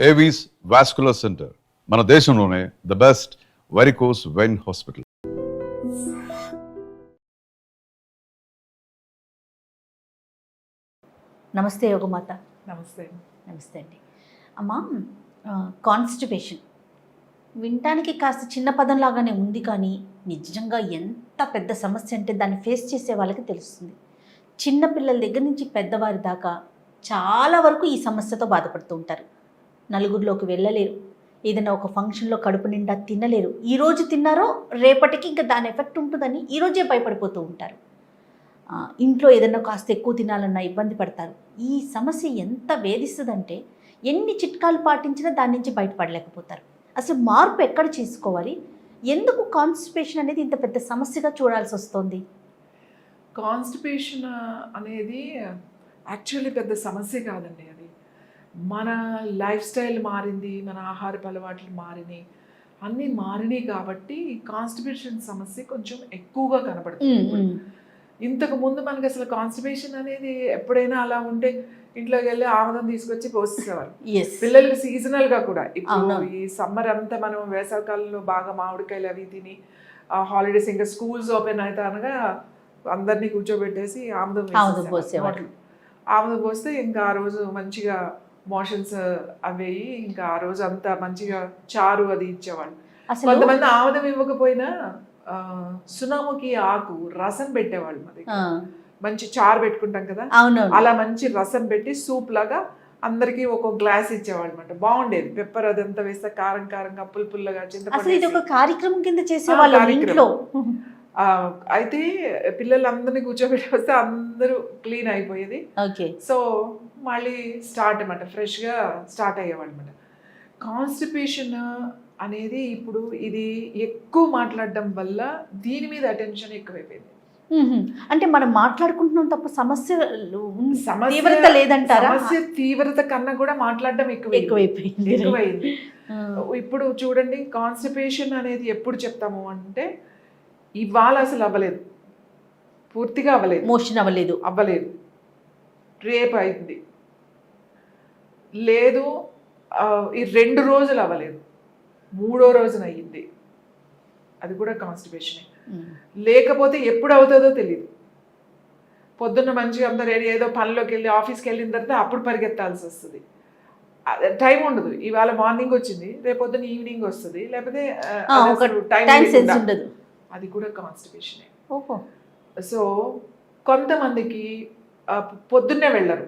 Avis vascular centre మన దేశంలోనే the best varicose vein hospital. నమస్తే యోగమాత. నమస్తే. నమస్తే అండి. అమ్మా, కాన్స్టిపేషన్ వినటానికి కాస్త చిన్న పదం లాగానే ఉంది, కానీ నిజంగా ఎంత పెద్ద సమస్య అంటే దాన్ని ఫేస్ చేసే వాళ్ళకి తెలుస్తుంది. చిన్న పిల్లల దగ్గర నుంచి పెద్దవారి దాకా చాలా వరకు ఈ సమస్యతో బాధపడుతూ ఉంటారు. నలుగురిలోకి వెళ్ళలేరు, ఏదైనా ఒక ఫంక్షన్లో కడుపు నిండా తినలేరు. ఈరోజు తిన్నారో రేపటికి ఇంకా దాని ఎఫెక్ట్ ఉంటుందని ఈరోజే భయపడిపోతూ ఉంటారు. ఇంట్లో ఏదైనా కాస్త ఎక్కువ తినాలన్నా ఇబ్బంది పడతారు. ఈ సమస్య ఎంత వేధిస్తుందంటే ఎన్ని చిట్కాలు పాటించినా దాని నుంచి బయటపడలేకపోతారు. అసలు మార్పు ఎక్కడ చేసుకోవాలి? ఎందుకు కాన్స్టిపేషన్ అనేది ఇంత పెద్ద సమస్యగా చూడాల్సి వస్తుంది? కాన్స్టిపేషన్ అనేది యాక్చువల్లీ పెద్ద సమస్య కాదండి. అది మన లైఫ్ స్టైల్ మారింది, మన ఆహారపు అలవాట్లు మారినాయి, అన్నీ మారినాయి కాబట్టి కాన్స్టిపేషన్ సమస్య కొంచెం ఎక్కువగా కనబడుతుంది. ఇంతకు ముందు మనకి అసలు కాన్స్టిపేషన్ అనేది ఎప్పుడైనా అలా ఉంటే ఇంట్లోకి వెళ్ళి ఆముదం తీసుకొచ్చి పోసేసేవారు. పిల్లలకి సీజనల్గా కూడా. ఇప్పుడు ఈ సమ్మర్ అంతా మనం వేసవికాలంలో బాగా మామిడికాయలు అవి తిని హాలిడేస్ ఇంకా స్కూల్స్ ఓపెన్ అయితే అనగా అందరినీ కూర్చోబెట్టేసి ఆముదం వేసేసేవారు. ఆముదం పోస్తే ఇంకా ఆ రోజు మంచిగా మోషన్స్ అవి, ఇంకా ఆ రోజు అంతా మంచిగా చారు అది ఇచ్చేవాళ్ళు. కొంతమంది ఆముదం ఇవ్వకపోయినా సునాముకి ఆకు రసం పెట్టేవాళ్ళు. మరి మంచి చారు పెట్టుకుంటాం కదా, అలా మంచి రసం పెట్టి సూప్ లాగా అందరికి ఒక గ్లాస్ ఇచ్చేవాళ్ళు అనమాట. బాగుండేది. పెప్పర్ అదంతా వేస్తే కారం కారంగా పుల్లగా చింతపండు కార్యక్రమం కింద చేసేవాళ్ళు. అయితే పిల్లలందరినీ కూర్చోబెట్టి వస్తే అందరూ క్లీన్ అయిపోయేది. సో మళ్ళీ స్టార్ట్ అనమాట, ఫ్రెష్గా స్టార్ట్ అయ్యేవాళ్ళు అనమాట. కాన్స్టిపేషన్ అనేది ఇప్పుడు ఇది ఎక్కువ మాట్లాడడం వల్ల దీని మీద అటెన్షన్ ఎక్కువైపోయింది. అంటే మనం మాట్లాడుకుంటున్నాం తప్ప సమస్య తీవ్రత లేదంటారా? సమస్య తీవ్రత కన్నా కూడా మాట్లాడడం ఎక్కువైంది. ఇప్పుడు చూడండి, కాన్స్టిపేషన్ అనేది ఎప్పుడు చెప్తాము అంటే ఇవాళ అసలు అవ్వలేదు, పూర్తిగా అవ్వలేదు, మోషన్ అవ్వలేదు, రేపు అయింది, లేదు ఈ 2 రోజులు అవ్వలేదు, 3వ రోజున అయ్యింది, అది కూడా కాన్స్టిపేషనే. లేకపోతే ఎప్పుడు అవుతుందో తెలియదు. పొద్దున్న మంచిగా అందరూ ఏదో పనిలోకి వెళ్ళి ఆఫీస్కి వెళ్ళిన తర్వాత అప్పుడు పరిగెత్తాల్సి వస్తుంది. టైం ఉండదు. ఇవాళ మార్నింగ్ వచ్చింది, రేపు పొద్దున్న ఈవినింగ్ వస్తుంది, లేకపోతే టైం ఉండదు. అది కూడా కాన్స్టిపేషనే. సో కొంతమందికి పొద్దున్నే వెళ్ళరు,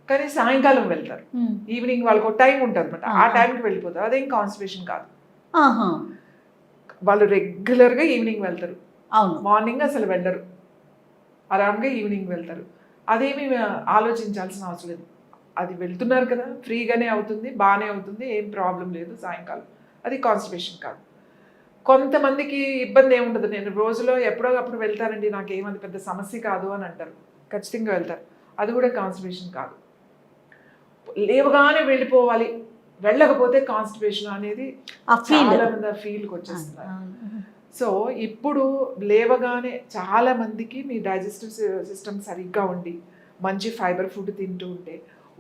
కానీ సాయంకాలం వెళ్తారు. ఈవినింగ్ వాళ్ళకి ఒక టైం ఉంటుంది అనమాట, ఆ టైంకి వెళ్ళిపోతారు. అదేం కాన్స్టిపేషన్ కాదు. వాళ్ళు రెగ్యులర్గా ఈవినింగ్ వెళ్తారు, మార్నింగ్ అసలు వెళ్ళరు, ఆరామ్గా ఈవినింగ్ వెళ్తారు. అదేమి ఆలోచించాల్సిన అవసరం లేదు. అది వెళ్తున్నారు కదా, ఫ్రీగానే అవుతుంది, బాగానే అవుతుంది, ఏం ప్రాబ్లం లేదు సాయంకాలం. అది కాన్స్టిపేషన్ కాదు. కొంతమందికి ఇబ్బంది ఏముండదు, నేను రోజులో ఎప్పుడో అప్పుడు వెళ్తానండి, నాకేమది పెద్ద సమస్య కాదు అని అంటారు. ఖచ్చితంగా వెళ్తారు, అది కూడా కాన్స్టిపేషన్ కాదు. లేవగానే వెళ్ళిపోవాలి, వెళ్ళకపోతే కాన్స్టిపేషన్ అనేది చాలా మంది ఫీల్కి వచ్చేస్తున్నారు. సో ఇప్పుడు లేవగానే చాలా మందికి మీ డైజెస్టివ్ సిస్టమ్ సరిగ్గా ఉండి మంచి ఫైబర్ ఫుడ్ తింటూ ఉంటే,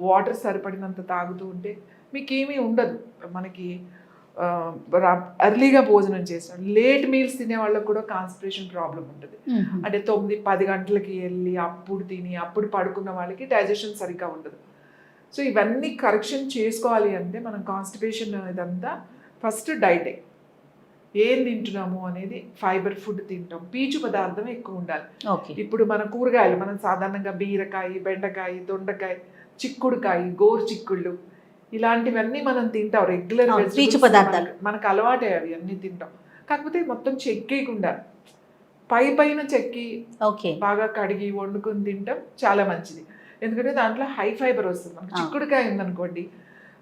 వాటర్ సరిపడినంత తాగుతూ ఉంటే మీకేమీ ఉండదు. మనకి ఎర్లీగా భోజనం చేస్తాం, లేట్ మీల్స్ తినే వాళ్ళకి కూడా కాన్స్టిపేషన్ ప్రాబ్లం ఉంటుంది. అంటే 9-10 గంటలకి వెళ్ళి అప్పుడు తిని అప్పుడు పడుకున్న వాళ్ళకి డైజెషన్ సరిగ్గా ఉండదు. సో ఇవన్నీ కరెక్షన్ చేసుకోవాలి అంటే మనం కాన్స్టిపేషన్ ఇదంతా ఫస్ట్ డైటే. ఏం తింటున్నాము అనేది ఫైబర్ ఫుడ్ తింటాం, పీచు పదార్థం ఎక్కువ ఉండాలి. ఇప్పుడు మన కూరగాయలు మనం సాధారణంగా బీరకాయ, బెండకాయ, దొండకాయ, చిక్కుడుకాయ, గోరు చిక్కుళ్ళు ఇలాంటివన్నీ మనం తింటాం రెగ్యులర్. పీచు పదార్థాలు మనకు అలవాటే, అవి అన్నీ తింటాం. కాకపోతే మొత్తం చెక్కేయకుండా పైన చెక్కి బాగా కడిగి వండుకొని తింటాం చాలా మంచిది. ఎందుకంటే దాంట్లో హై ఫైబర్ వస్తుంది. మనకి చిక్కుడుకాయ ఉందనుకోండి,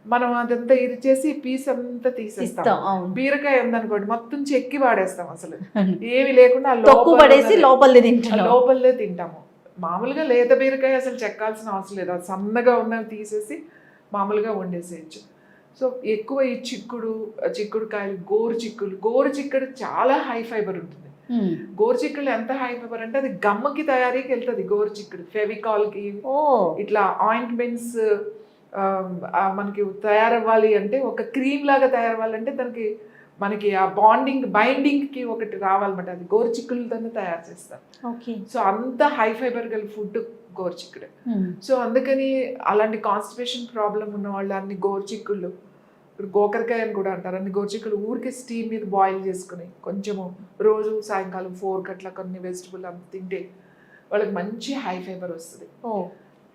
మనం అదంతా ఇది చేసి పీస్ అంతా తీసేస్తాం. బీరకాయ ఉందనుకోండి, మొత్తం చెక్కి వాడేస్తాం, అసలు ఏమి లేకుండా లోపలే తింటాము. మామూలుగా లేత బీరకాయ అసలు చెక్కాల్సిన అవసరం లేదు, అది సన్నగా ఉన్నవి తీసేసి మామూలుగా వండేసేయచ్చు. సో ఎక్కువ ఈ చిక్కుడుకాయలు, గోరు చిక్కుడు చాలా హై ఫైబర్ ఉంటుంది. గోరు చిక్కుడు ఎంత హై ఫైబర్ అంటే అది గమ్మకి తయారీకి వెళ్తుంది. గోరు చిక్కుడు ఫెవికాల్కి, ఇట్లా ఆయింట్మెంట్స్ మనకి తయారవ్వాలి అంటే ఒక క్రీమ్ లాగా తయారవ్వాలంటే దానికి మనకి ఆ బైండింగ్కి ఒకటి రావాలన్నమాట. అది గోరుచిక్కులతోనే తయారు చేస్తారు. ఓకే. సో అంత హై ఫైబర్ గల ఫుడ్ గోరుచిక్కుడే. సో అందుకని అలాంటి కాన్స్టిపేషన్ ప్రాబ్లం ఉన్న వాళ్ళు అన్ని గోరుచిక్కుళ్ళు, ఇప్పుడు గోకరకాయ అని కూడా అంటారు, అన్ని గోరుచిక్కులు ఊరికే స్టీమ్ మీద బాయిల్ చేసుకుని కొంచెము రోజు సాయంకాలం 4 అట్లా కొన్ని వెజిటబుల్ అంత తింటే వాళ్ళకి మంచి హై ఫైబర్ వస్తుంది.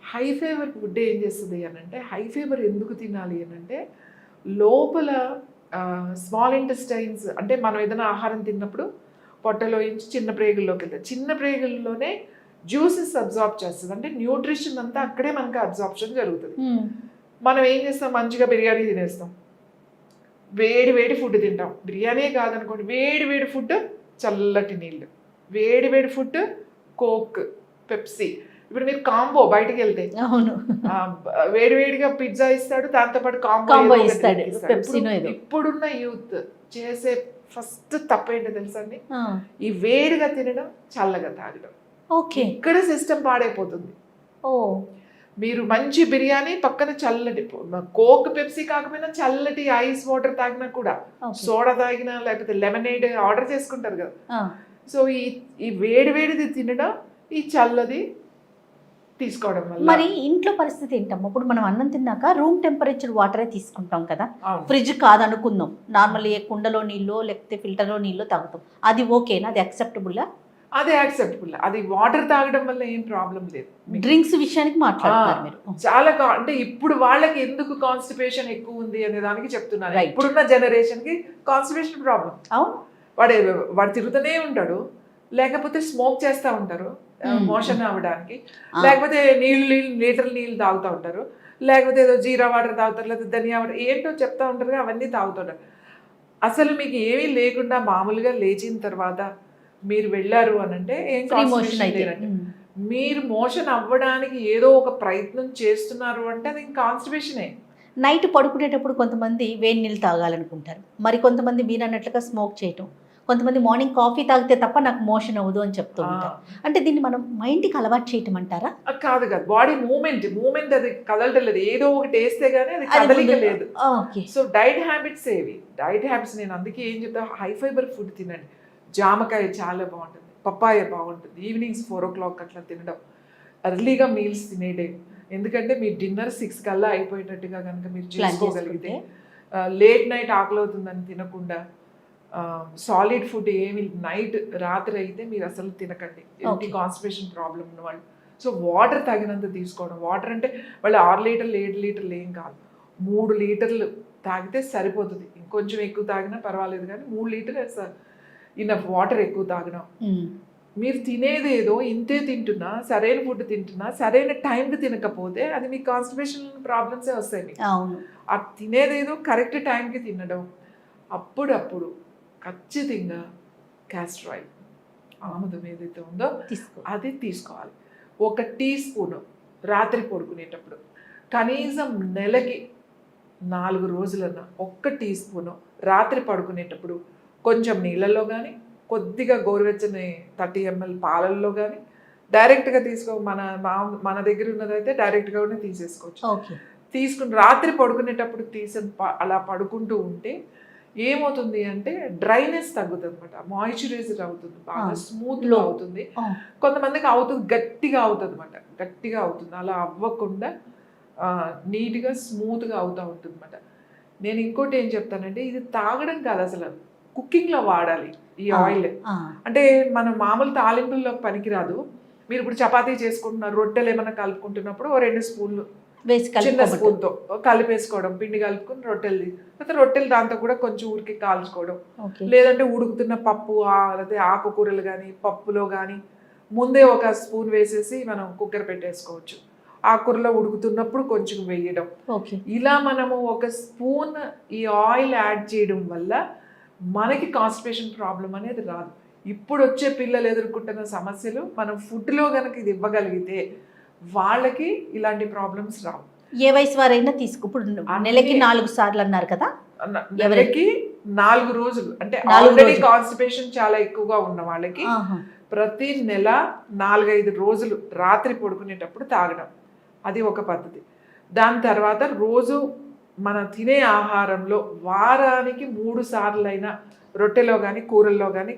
హై ఫైబర్ ఫుడ్ ఏం చేస్తుంది అని అంటే, హై ఫైబర్ ఎందుకు తినాలి అని అంటే లోపల స్మాల్ ఇంటెస్టైన్స్ అంటే మనం ఏదైనా ఆహారం తిన్నప్పుడు పొట్టలో నుంచి చిన్న ప్రేగుల్లోకి వెళ్తాయి. చిన్న ప్రేగుల్లోనే జ్యూసెస్ అబ్జార్బ్ చేస్తుంది. అంటే న్యూట్రిషన్ అంతా అక్కడే మనకి అబ్జార్ప్షన్ జరుగుతుంది. మనం ఏం చేస్తాం, మంచిగా బిర్యానీ తినేస్తాం, వేడి వేడి ఫుడ్ తింటాం. బిర్యానీ కాదనుకోండి, వేడి వేడి ఫుడ్ చల్లటి నీళ్ళు, వేడి వేడి ఫుడ్ కోక్, పెప్సీ. ఇప్పుడు మీరు కాంబో బయటకు వెళ్తే అవును, వేడి వేడిగా పిజ్జా ఇస్తాడు, దాంతోపాటు కాంబో ఇస్తాడు. ఇప్పుడున్న యూత్ చేసే ఫస్ట్ తప్పేంటో తెలుసా అండి, ఈ వేడిగా తినడం, చల్లగా తాగడం. ఓకే, ఇక్కడ సిస్టమ్ పాడైపోతుంది. మీరు మంచి బిర్యానీ పక్కన చల్లటి కోక్, పెప్సీ కాకపోయినా చల్లటి ఐస్ వాటర్ తాగినా కూడా, సోడా తాగినా లేకపోతే లెమనేడ్ ఆర్డర్ చేసుకుంటారు కదా. సో ఈ వేడి వేడిది తినడం, ఈ చల్లది తీసుకోవడం వల్ల. మరి ఇంట్లో పరిస్థితి ఏంటమ్మా? ఇప్పుడు మనం అన్నం తిన్నాక రూమ్ టెంపరేచర్ వాటరే తీసుకుంటాం కదా, ఫ్రిడ్జ్ కాదనుకుందాం, నార్మల్ ఏ కుండలో నీళ్ళు లేకపోతే ఫిల్టర్లో నీళ్ళు తాగుతాం, అది ఓకేనా? అది యాక్సెప్టబుల్లా? అది యాక్సెప్టబుల్. అది వాటర్ తాగడం వల్ల ఏం ప్రాబ్లం లేదు. డ్రింక్స్ విషయానికి మాట్లాడుతున్నారు మీరు. చాలా అంటే ఇప్పుడు వాళ్ళకి ఎందుకు కాన్స్టిపేషన్ ఎక్కువ ఉంది అనే దానికి చెప్తున్నారు. ఇప్పుడున్న జనరేషన్ కి కాన్స్టిపేషన్ ప్రాబ్లం. అవును, వాడు తిరుగుతూనే ఉంటాడు, లేకపోతే స్మోక్ చేస్తూ ఉంటారు మోషన్ అవ్వడానికి, లేకపోతే లీటర్ నీళ్ళు తాగుతూ ఉంటారు, లేకపోతే ఏదో జీరా వాటర్ తాగుతారు, లేకపోతే ధనియా వాటర్ ఏంటో చెప్తా ఉంటారు, అవన్నీ తాగుతుంటారు. అసలు మీకు ఏమీ లేకుండా మామూలుగా లేచిన తర్వాత మీరు వెళ్ళారు అని అంటే ఏం కాన్స్టిపేషన్ లేదండి. మీరు మోషన్ అవ్వడానికి ఏదో ఒక ప్రయత్నం చేస్తున్నారు అంటే అది కాన్స్టిపేషనే. నైట్ పడుకునేటప్పుడు కొంతమంది వేడి నీళ్ళు తాగాలనుకుంటారు, మరి కొంతమంది మీరు అన్నట్లుగా స్మోక్ చేయటం, కొంతమంది మార్నింగ్ కాఫీ తాగితే తప్ప నాకు మోషన్ అవ్వదు అని చెప్తూ ఉంటారు. అంటే దీన్ని మనం మైండ్కి అలవాటు చేయటం అంటారా? కాదు కాదు, బాడీ మూమెంట్ అది కదలటం లేదు, ఏదో ఒకటి వేస్తే గానీ అది కదలిక లేదు. సో డైట్ హ్యాబిట్స్ ఏవి? డైట్ హ్యాబిట్స్ నేను అందుకే ఏం చెప్తా, హై ఫైబర్ ఫుడ్ తినండి. జామకాయ చాలా బాగుంటుంది, పప్పాయ బాగుంటుంది, ఈవినింగ్స్ 4 o'clock అట్లా తినడం, ఎర్లీగా మీల్స్ తినేయడం. ఎందుకంటే మీ డిన్నర్ 6 కల్లా అయిపోయేటట్టుగా కనుక మీరు చేసుకోగలిగితే, లేట్ నైట్ ఆకలి అవుతుందని తినకుండా సాలిడ్ ఫుడ్ ఏమి నైట్ రాత్రి అయితే మీరు అసలు తినకండి, ఏంటి కాన్స్టిపేషన్ ప్రాబ్లం ఉన్న వాళ్ళు. సో వాటర్ తగినంత తీసుకోవడం. వాటర్ అంటే వాళ్ళు 6 లీటర్లు 7 లీటర్లు ఏం కాదు, 3 లీటర్లు తాగితే సరిపోతుంది. ఇంకొంచెం ఎక్కువ తాగినా పర్వాలేదు, కానీ 3 లీటర్లు ఇనఫ్. వాటర్ ఎక్కువ తాగడం. మీరు తినేది ఏదో ఇంతే తింటున్నా, సరైన ఫుడ్ తింటున్నా, సరైన టైంకి తినకపోతే అది మీకు కాన్స్టిపేషన్ ప్రాబ్లమ్సే వస్తాయి మీకు. ఆ తినేదేదో కరెక్ట్ టైంకి తినడం. అప్పుడప్పుడు ఖచ్చితంగా క్యాస్టర్ ఆయిల్, ఆముదం ఏదైతే ఉందో అది తీసుకోవాలి. 1 టీ స్పూన్ రాత్రి పడుకునేటప్పుడు, కనీసం నెలకి 4 రోజులన్నా 1 టీ స్పూను రాత్రి పడుకునేటప్పుడు కొంచెం నీళ్ళల్లో కానీ, కొద్దిగా గోరువెచ్చని 30 ml పాలల్లో కానీ డైరెక్ట్గా మన దగ్గర ఉన్నదైతే డైరెక్ట్గానే తీసేసుకోవచ్చు. తీసుకుని రాత్రి పడుకునేటప్పుడు అలా పడుకుంటూ ఉంటే ఏమవుతుంది అంటే డ్రైనెస్ తగ్గుతుంది అనమాట, మాయిశ్చరైజర్ అవుతుంది, బాగా స్మూత్గా అవుతుంది. కొంతమందికి అవుతుంది, గట్టిగా అవుతుంది అనమాట, గట్టిగా అవుతుంది. అలా అవ్వకుండా నీట్గా స్మూత్గా అవుతూ ఉంటుంది అనమాట. నేను ఇంకోటి ఏం చెప్తానంటే, ఇది తాగడం కాదు, అసలు కుకింగ్లో వాడాలి ఈ ఆయిల్. అంటే మనం మామూలు తాలింపుల్లో పనికిరాదు. మీరు ఇప్పుడు చపాతీ చేసుకుంటున్నారు, రొట్టెలు ఏమైనా కలుపుకుంటున్నప్పుడు 2 స్పూన్లు చిన్న స్పూన్తో కలిపేసుకోవడం, పిండి కలుపుకొని రొట్టెలు దాంతో కూడా కొంచెం ఊరికి కాల్చుకోవడం. లేదంటే ఉడుకుతున్న పప్పు లేకపోతే ఆకుకూరలు కానీ పప్పులో కానీ ముందే 1 స్పూన్ వేసేసి మనం కుక్కర్ పెట్టేసుకోవచ్చు. ఆకుకూరలో ఉడుకుతున్నప్పుడు కొంచెం వేయడం. ఇలా మనము 1 స్పూన్ ఈ ఆయిల్ యాడ్ చేయడం వల్ల మనకి కాన్స్టిపేషన్ ప్రాబ్లం అనేది రాదు. ఇప్పుడు వచ్చే పిల్లలు ఎదుర్కొంటున్న సమస్యలు మనం ఫుడ్లో కనుక ఇది ఇవ్వగలిగితే వాళ్ళకి ఇలాంటి ప్రాబ్లమ్స్ రావు. ఏ వయసు వారైనా తీసుకో. ఇప్పుడు నెలకి 4 సార్లు అన్నారు కదా, నెలకి 4 రోజులు అంటే ఆల్రెడీ కాన్స్టిపేషన్ చాలా ఎక్కువగా ఉన్న వాళ్ళకి ప్రతి నెల 4-5 రోజులు రాత్రి పడుకునేటప్పుడు తాగడం, అది ఒక పద్ధతి. దాని తర్వాత రోజు మన తినే ఆహారంలో వారానికి 3 సార్లైనా రొట్టెలో కానీ కూరల్లో కానీ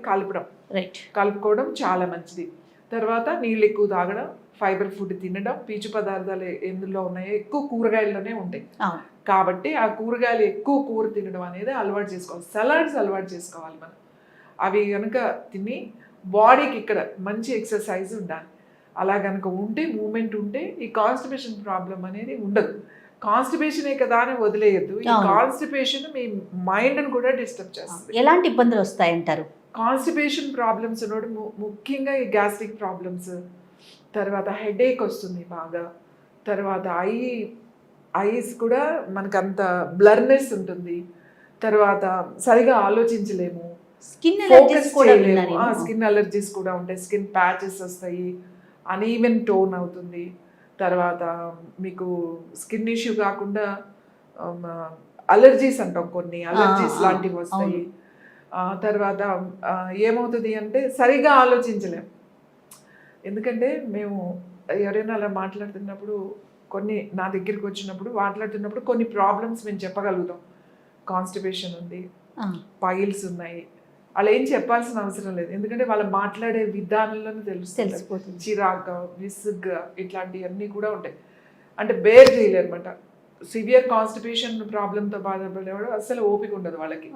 రైట్. కలుపుకోవడం చాలా మంచిది. తర్వాత నీళ్ళు ఎక్కువ తాగడం, ఫైబర్ ఫుడ్ తినడం, పీచు పదార్థాలు ఎందులో ఉన్నాయో ఎక్కువ కూరగాయల్లోనే ఉంటాయి కాబట్టి ఆ కూరగాయలు ఎక్కువ కూర తినడం అనేది అలవాటు చేసుకోవాలి. సలాడ్స్ అలవాటు చేసుకోవాలి మనం. అవి కనుక తిని బాడీకి ఇక్కడ మంచి ఎక్సర్సైజ్ ఉండాలి. అలా కనుక ఉంటే మూమెంట్ ఉంటే ఈ కాన్స్టిపేషన్ ప్రాబ్లం అనేది ఉండదు. కాన్స్టిపేషనే కదా అని వదిలేయద్దు. ఈ కాన్స్టిపేషన్ మీ మైండ్ని కూడా డిస్టర్బ్ చేస్తుంది. ఎలాంటి ఇబ్బందులు వస్తాయంటారు? కాన్స్టిపేషన్ ప్రాబ్లమ్స్ ఉన్నప్పుడు ముఖ్యంగా ఈ గ్యాస్ట్రిక్ ప్రాబ్లమ్స్, తర్వాత హెడేక్ వస్తుంది బాగా, తర్వాత ఐస్ కూడా మనకు అంత బ్లర్నెస్ ఉంటుంది, తర్వాత సరిగా ఆలోచించలేము, స్కిన్ అలర్జీస్ కూడా స్కిన్ అలర్జీస్ కూడా ఉంటాయి, స్కిన్ ప్యాచెస్ వస్తాయి, అన్ఈవెన్ టోన్ అవుతుంది, తర్వాత మీకు స్కిన్ ఇష్యూ కాకుండా అలర్జీస్ అంటాం, కొన్ని అలర్జీస్ లాంటివి వస్తాయి. తర్వాత ఏమవుతుంది అంటే సరిగా ఆలోచించలేము. ఎందుకంటే మేము ఎవరైనా అలా మాట్లాడుతున్నప్పుడు నా దగ్గరికి వచ్చినప్పుడు మాట్లాడుతున్నప్పుడు కొన్ని ప్రాబ్లమ్స్ మేము చెప్పగలుగుతాం. కాన్స్టిపేషన్ ఉంది, పైల్స్ ఉన్నాయి, అలా ఏం చెప్పాల్సిన అవసరం లేదు. ఎందుకంటే వాళ్ళు మాట్లాడే విధానంలోనే తెలిసిపోతుంది. చిరాక, విసుగ్గా ఇట్లాంటివన్నీ కూడా ఉంటాయి. అంటే బేర్ చేయలేరు అనమాట. సివియర్ కాన్స్టిపేషన్ ప్రాబ్లంతో బాధపడేవాడు అసలు ఓపిక ఉండదు వాళ్ళకి.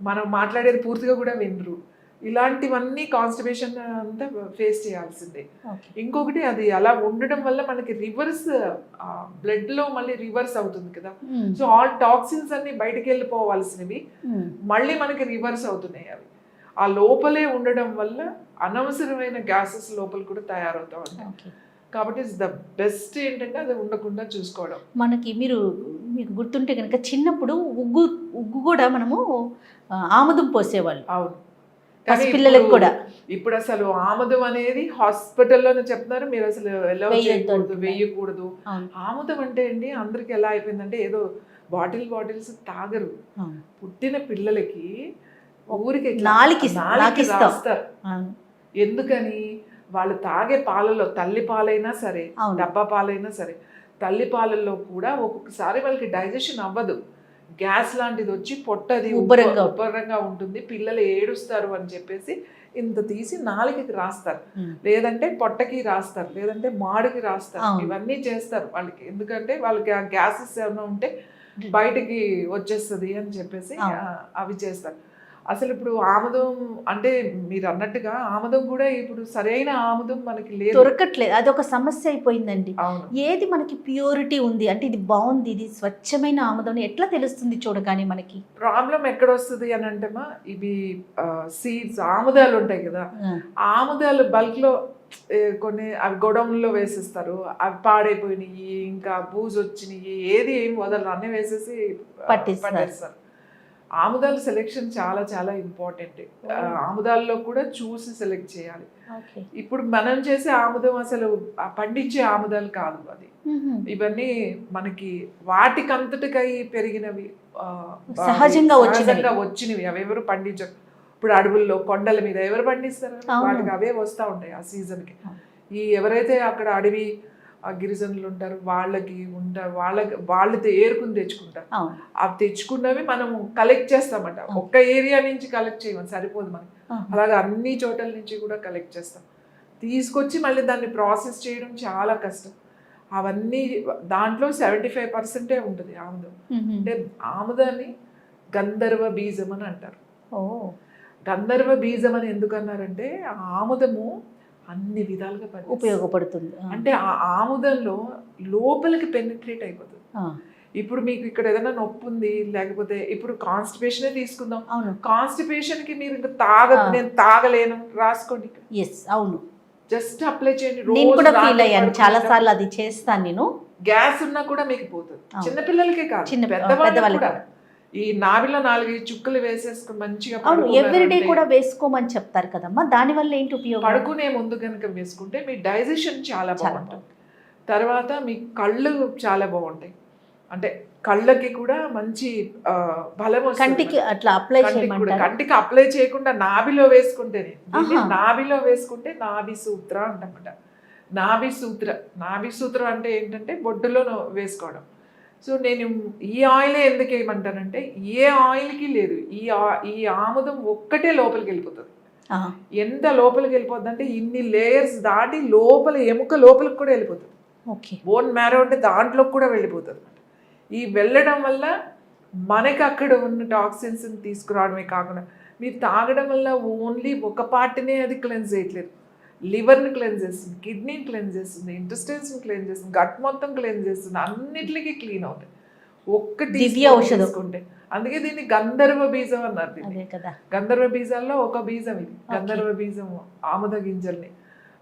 మనం మాట్లాడేది పూర్తిగా కూడా వినరు. ఇలాంటివన్నీ కాన్స్టిపేషన్ అంతా ఫేస్ చేయాల్సిందే. ఇంకొకటి అది అలా ఉండడం వల్ల మనకి రివర్స్ బ్లడ్ లో మళ్ళీ రివర్స్ అవుతుంది కదా. సో ఆల్ టాక్సిన్స్ అన్ని బయటకు వెళ్ళిపోవాల్సినవి మళ్ళీ మనకి రివర్స్ అవుతున్నాయి. అవి ఆ లోపలే ఉండడం వల్ల అనవసరమైన గ్యాసెస్ లోపల కూడా తయారవుతా ఉంటాయి. కాబట్టి ఇట్స్ ద బెస్ట్ ఏంటంటే అది ఉండకుండా చూసుకోవడం. మీకు గుర్తుంటే కనుక చిన్నప్పుడు ఉగ్గు కూడా మనము ఆముదం పోసేవాళ్ళు. అవును, పిల్లలకు కూడా. ఇప్పుడు అసలు ఆముదం అనేది హాస్పిటల్లోనే చెప్తున్నారు, మీరు అసలు వేయకూడదు. ఆముదం అంటే అండి అందరికి ఎలా అయిపోయిందంటే ఏదో బాటిల్స్ తాగరు. పుట్టిన పిల్లలకి ఊరికి రాస్తారు. ఎందుకని? వాళ్ళు తాగే పాలలో, తల్లి పాలైనా సరే డబ్బా పాలైనా సరే, తల్లి పాలల్లో కూడా ఒక్కొక్కసారి వాళ్ళకి డైజెషన్ అవ్వదు. గ్యాస్ లాంటిది వచ్చి పొట్టది ఉబ్బరంగా ఉంటుంది, పిల్లలు ఏడుస్తారు అని చెప్పేసి ఇంత తీసి నాలుకకి రాస్తారు, లేదంటే పొట్టకి రాస్తారు, లేదంటే మాడికి రాస్తారు. ఇవన్నీ చేస్తారు వాళ్ళకి. ఎందుకంటే వాళ్ళకి ఆ గ్యాసెస్ ఏమైనా ఉంటే బయటికి వచ్చేస్తుంది అని చెప్పేసి అవి చేస్తారు. అసలు ఇప్పుడు ఆముదం అంటే మీరు అన్నట్టుగా ఆముదం కూడా ఇప్పుడు సరైన ఆముదం మనకి లేదు, దొరకట్లేదు. అది ఒక సమస్య అయిపోయిందండి. ఏది మనకి ప్యూరిటీ ఉంది అంటే ఇది బాగుంది, ఇది స్వచ్ఛమైన ఆముదం ఎట్లా తెలుస్తుంది చూడగానే? మనకి ప్రాబ్లం ఎక్కడ వస్తుంది అని అంటేమా, ఇవి సీడ్స్ ఆముదాలు ఉంటాయి కదా, ఆముదాలు బల్క్ లో కొన్ని అవి గొడవల్లో వేసేస్తారు, అవి పాడైపోయినాయి, ఇంకా బూజు వచ్చినాయి, ఏది ఏం వదలరు, అన్నీ వేసేసి పట్టేస్తారు. ఆముదాల సెలెక్షన్ చాలా చాలా ఇంపార్టెంట్. ఆముదాల్లో కూడా చూసి సెలెక్ట్ చేయాలి. ఇప్పుడు మనం చేసే ఆముదం అసలు పండించే ఆముదాలు కాదు. అది ఇవన్నీ మనకి వాటికంతటికై పెరిగినవి, సహజంగా వచ్చినవి. అవి ఎవరు పండించరు. ఇప్పుడు అడవుల్లో కొండల మీద ఎవరు పండిస్తారు? వాటికి అవే వస్తూ ఉంటాయి ఆ సీజన్కి. ఎవరైతే అక్కడ అడవి గిరిజనులు ఉంటారు వాళ్ళు ఏరుకుని తెచ్చుకుంటారు. అవి తెచ్చుకున్నవి మనం కలెక్ట్ చేస్తామట. ఒక్క ఏరియా నుంచి కలెక్ట్ చేయమని సరిపోదు మనకి, అలాగే అన్ని చోట్ల నుంచి కూడా కలెక్ట్ చేస్తాం. తీసుకొచ్చి మళ్ళీ దాన్ని ప్రాసెస్ చేయడం చాలా కష్టం. అవన్నీ దాంట్లో 75% ఉంటుంది ఆముదం. అంటే ఆముదాన్ని గంధర్వ బీజం అని అంటారు. గంధర్వ బీజం అని ఎందుకు అన్నారంటే ఆముదము అన్ని విధాలుగా ఉపయోగపడుతుంది. అంటే ఆ ఆముదంలో లోపలికి పెనిట్రేట్ అయిపోతుంది. ఇప్పుడు మీకు ఇక్కడ ఏదైనా నొప్పి ఉంది, లేకపోతే ఇప్పుడు కాన్స్టిపేషనే తీసుకుందాం. కాన్స్టిపేషన్ కి మీరు ఇంకా నేను తాగలేను రాసుకోండి. అవును, జస్ట్ అప్లై చేయండి. నేను కూడా ఫీల్ అయ్యాను చాలా సార్లు, అది చేస్తాను నేను. గ్యాస్ ఉన్నా కూడా మీకు పోతుంది. చిన్నపిల్లలకే కాదు, పెద్దవాళ్ళకి కూడా. ఈ నావిలో 4 చుక్కలు వేసేసుకుని మంచిగా ఎవ్రీడే కూడా వేసుకోమని చెప్తారు కదమ్మా. దానివల్ల ఏంటి ఉపయోగం? పడుకునే ముందు కనుక వేసుకుంటే మీ డైజెషన్ చాలా బాగుంటుంది. తర్వాత మీ కళ్ళు చాలా బాగుంటాయి. అంటే కళ్ళకి కూడా మంచి బలం వస్తుంది. కంటికి అట్లా అప్లై చేయమంటారు. కంటికి అప్లై చేయకుండా నాభిలో వేసుకుంటేనే, నాభిలో వేసుకుంటే నాభి సూత్ర అంటమాట. నాభి సూత్రం అంటే ఏంటంటే బొడ్డులో వేసుకోవడం. సో నేను ఈ ఆయిలే ఎందుకు ఏమంటానంటే ఏ ఆయిల్కి లేదు, ఈ ఆముదం ఒక్కటే లోపలికి వెళ్ళిపోతుంది. ఎంత లోపలికి వెళ్ళిపోతుంది అంటే ఇన్ని లేయర్స్ దాటి లోపల ఎముక లోపలికి కూడా వెళ్ళిపోతుంది. ఓకే, బోన్ మ్యారో అంటే దాంట్లోకి కూడా వెళ్ళిపోతుంది. ఈ వెళ్ళడం వల్ల మనకి అక్కడ ఉన్న టాక్సిన్స్ తీసుకురావడమే కాకుండా మీరు తాగడం వల్ల ఓన్లీ ఒక పార్ట్నే అది క్లెన్స్ చేయట్లేదు, లివర్ని క్లెన్స్ చేస్తుంది, కిడ్నీని క్లెన్స్ చేస్తుంది, ఇంటెస్టైన్స్ని క్లెన్స్ చేస్తుంది, గట్ మొత్తం క్లెన్స్ చేస్తుంది, అన్నిటికీ క్లీన్ అవుతాయి ఒక్కటి దివ్య ఔషధం తీసుకుంటే. అందుకే దీన్ని గంధర్వ బీజం అన్నారు. దీన్ని గంధర్వ బీజాల్లో ఒక బీజం ఇది, గంధర్వ బీజం ఆముద గింజల్ని.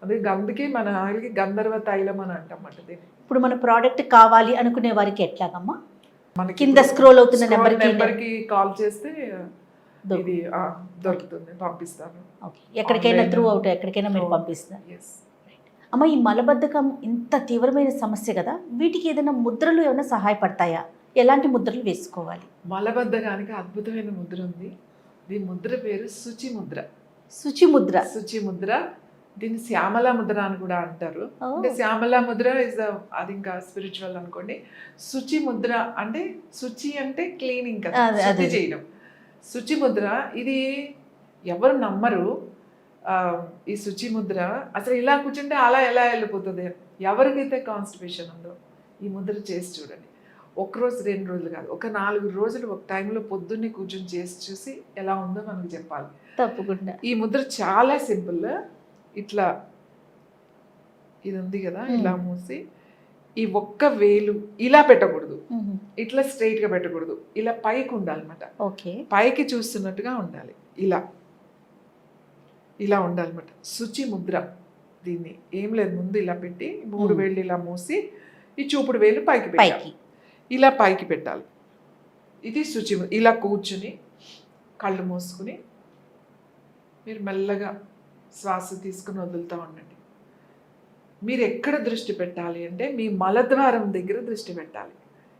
అందుకే మన ఆయిల్కి గంధర్వ తైలం అని అంటామట దీన్ని. ఇప్పుడు మన ప్రోడక్ట్ కావాలి అనుకునే వారికి ఎట్లాగమ్మా? మనకి కింద స్క్రోల్ అవుతున్న నెంబర్కి కాల్ చేస్తే ఇది దొరుకుతుంది, పంపిస్తాను. ఎక్కడికైనా త్రూ అవుట్ ఎక్కడికైనా మీరు పంపిస్తారు. అమ్మ, ఈ మలబద్ధకం ఇంత తీవ్రమైన సమస్య కదా, వీటికి ఏదైనా ముద్రలు ఏమైనా సహాయపడతాయా? ఎలాంటి ముద్రలు వేసుకోవాలి? మలబద్ధకానికి అద్భుతమైన ముద్ర ఉంది. దీని ముద్ర పేరు శుచి ముద్ర. శుచి ముద్ర. శుచి ముద్ర, దీన్ని శ్యామల ముద్ర అని కూడా అంటారు. అంటే శ్యామల ముద్ర ఇస్ అది ఇంకా స్పిరిచువల్ అనుకోండి. శుచి ముద్ర అంటే శుచి అంటే క్లీనింగ్ కదా, శుద్ధి చేయడం. శుచి ముద్ర ఇది ఎవరు నమ్మరు. ఈ శుచి ముద్ర అసలు ఇలా కూర్చుంటే అలా ఎలా వెళ్ళిపోతుంది. ఎవరికైతే కాన్స్టిపేషన్ ఉందో ఈ ముద్ర చేసి చూడండి. ఒకరోజు 2 రోజులు కాదు, ఒక 4 రోజులు ఒక టైంలో పొద్దున్నే కూర్చొని చేసి చూసి ఎలా ఉందో మనకు చెప్పాలి. తప్పకుండా. ఈ ముద్ర చాలా సింపుల్. ఇట్లా ఇది ఉంది కదా, ఇలా మూసి ఈ ఒక్క వేలు ఇలా పెట్టకూడదు, ఇట్లా స్ట్రైట్ గా పెట్టకూడదు, ఇలా పైకి ఉండాలన్నమాట. ఓకే, పైకి చూస్తున్నట్టుగా ఉండాలి, ఇలా ఉండాలన్నమాట. శుచి ముద్ర. దీన్ని ఏం లేదు, ముందు ఇలా పెట్టి 3 వేళ్ళు ఇలా మూసి ఈ చూపుడు వేలు పైకి పెట్టాలి, ఇలా పైకి పెట్టాలి. ఇది శుచి. ఇలా కూర్చుని కళ్ళు మూసుకుని మీరు మెల్లగా శ్వాస తీసుకుని వదులుతూ ఉండండి. మీరు ఎక్కడ దృష్టి పెట్టాలి అంటే మీ మలద్వారం దగ్గర దృష్టి పెట్టాలి,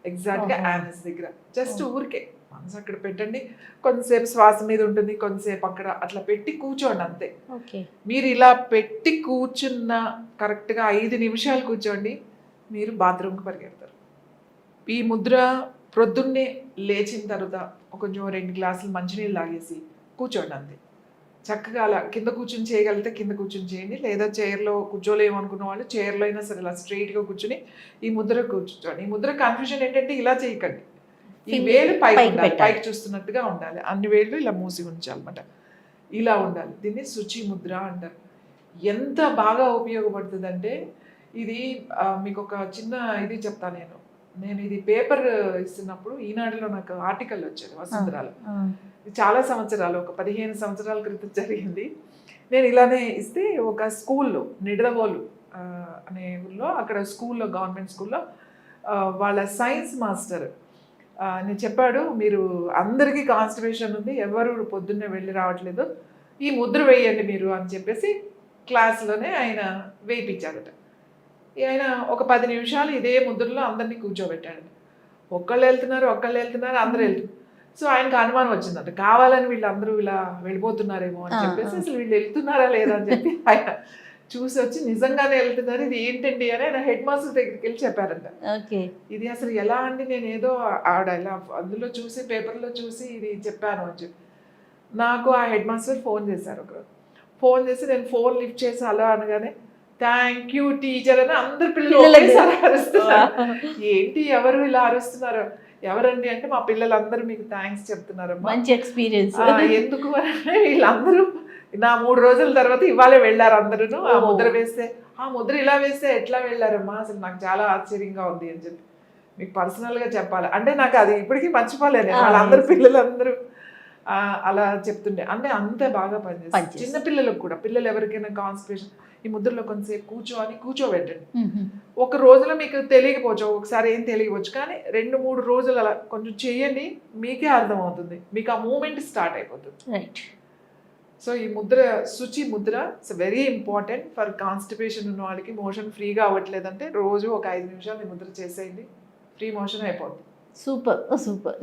ఎగ్జాక్ట్గా యానస్ దగ్గర. జస్ట్ ఊరికే మనసు అక్కడ పెట్టండి. కొంతసేపు శ్వాస మీద ఉంటుంది, కొంతసేపు అక్కడ అట్లా పెట్టి కూర్చోండి అంతే. మీరు ఇలా పెట్టి కూర్చున్న కరెక్ట్గా 5 నిమిషాలు కూర్చోండి, మీరు బాత్రూమ్కి పరిగెడతారు. ఈ ముద్ర ప్రొద్దున్నే లేచిన తర్వాత కొంచెం 2 గ్లాసులు మంచినీళ్ళు తాగేసి కూర్చోండి అంతే. చక్కగా అలా కింద కూర్చొని చేయగలిగితే కింద కూర్చొని చేయండి, లేదా చైర్లో కూర్చోలేమనుకున్న వాళ్ళు చైర్లో అయినా సరే ఇలా స్ట్రైట్గా కూర్చుని ఈ ముద్ర కూర్చోండి. ఈ ముద్ర కన్ఫ్యూజన్ ఏంటంటే ఇలా చేయకండి, ఈ వేలు పైకి చూస్తున్నట్టుగా ఉండాలి, అన్ని వేళ్ళు ఇలా మూసి ఉంచాలన్నమాట. ఇలా ఉండాలి. దీన్ని శుచి ముద్ర అంటారు. ఎంత బాగా ఉపయోగపడుతుంది అంటే ఇది మీకు ఒక చిన్న ఇది చెప్తాను. నేను ఇది పేపర్ ఇస్తున్నప్పుడు ఈనాడులో నాకు ఆర్టికల్ వచ్చేది వసుంధరాలో. చాలా సంవత్సరాలు, ఒక 15 సంవత్సరాల క్రితం జరిగింది. నేను ఇలానే ఇస్తే ఒక స్కూల్లో నిడదవోలు అనే ఊళ్ళో, అక్కడ స్కూల్లో గవర్నమెంట్ స్కూల్లో వాళ్ళ సైన్స్ మాస్టర్ నేను చెప్పాడు, మీరు అందరికీ కాన్స్టిపేషన్ ఉంది, ఎవరు పొద్దున్నే వెళ్ళి రావట్లేదు, ఈ ముద్ర వేయండి మీరు అని చెప్పేసి క్లాస్లోనే ఆయన వేయించారట. ఆయన ఒక 10 నిమిషాలు ఇదే ముద్రలో అందరినీ కూర్చోబెట్టాడు. ఒకళ్ళు వెళ్తున్నారు అందరూ వెళ్తున్నారు. సో ఆయనకు అనుమానం వచ్చిందంట, కావాలని వీళ్ళందరూ ఇలా వెళ్ళిపోతున్నారేమో అని చెప్పేసి అసలు వీళ్ళు వెళ్తున్నారా లేదా అని చెప్పి ఆయన చూసి వచ్చి నిజంగానే వెళ్తున్నారు, ఇది ఏంటండి అని ఆయన హెడ్ మాస్టర్ దగ్గరికి వెళ్ళి చెప్పారంట. ఇది అసలు ఎలా అండి, నేను ఏదో ఆవిడ ఇలా అందులో చూసి పేపర్లో చూసి ఇది చెప్పాను అని చెప్పి నాకు ఆ హెడ్ మాస్టర్ ఫోన్ చేశారు. ఒకరోజు ఫోన్ చేసి నేను ఫోన్ లిఫ్ట్ చేసి అలా అనగానే థ్యాంక్ యూ టీచర్ అని అందరు పిల్లలు అరుస్తున్నారు. ఏంటి ఎవరు ఇలా అరుస్తున్నారు, ఎవరండి అంటే మా పిల్లలందరూ మీకు థ్యాంక్స్ చెప్తున్నారు, మంచి ఎక్స్పీరియన్స్. ఎందుకు అంటే వీళ్ళందరూ నా 3 రోజుల తర్వాత ఇవాళే వెళ్ళారు అందరూ. ఆ ముద్ర వేస్తే, ఆ ముద్ర ఇలా వేస్తే ఎట్లా వెళ్ళారమ్మా, అసలు నాకు చాలా ఆశ్చర్యంగా ఉంది అని చెప్పి మీకు పర్సనల్గా చెప్పాలి. అంటే నాకు అది ఇప్పటికీ మర్చిపోలేను. వాళ్ళందరూ పిల్లలందరూ అలా చెప్తుండే, అంటే అంతే బాగా పనిచేస్తుంది. చిన్నపిల్లలకు కూడా, పిల్లలు ఎవరికైనా కాన్స్టిపేషన్ ఈ ముద్రలో కొంతసేపు కూర్చోబెట్టండి. ఒక రోజులో మీకు తెలియకపోవచ్చు, ఒకసారి ఏం తెలియవచ్చు, కానీ 2-3 రోజులు అలా కొంచెం చేయండి, మీకే అర్థమవుతుంది, మీకు ఆ మూమెంట్ స్టార్ట్ అయిపోతుంది. సో ఈ ముద్ర శుచి Mudra it's very important for constipation ఉన్న వాళ్ళకి. మోషన్ ఫ్రీగా అవ్వట్లేదంటే రోజు ఒక 5 నిమిషాలు ఈ ముద్ర చేసేయండి, ఫ్రీ మోషన్ అయిపోతుంది. సూపర్.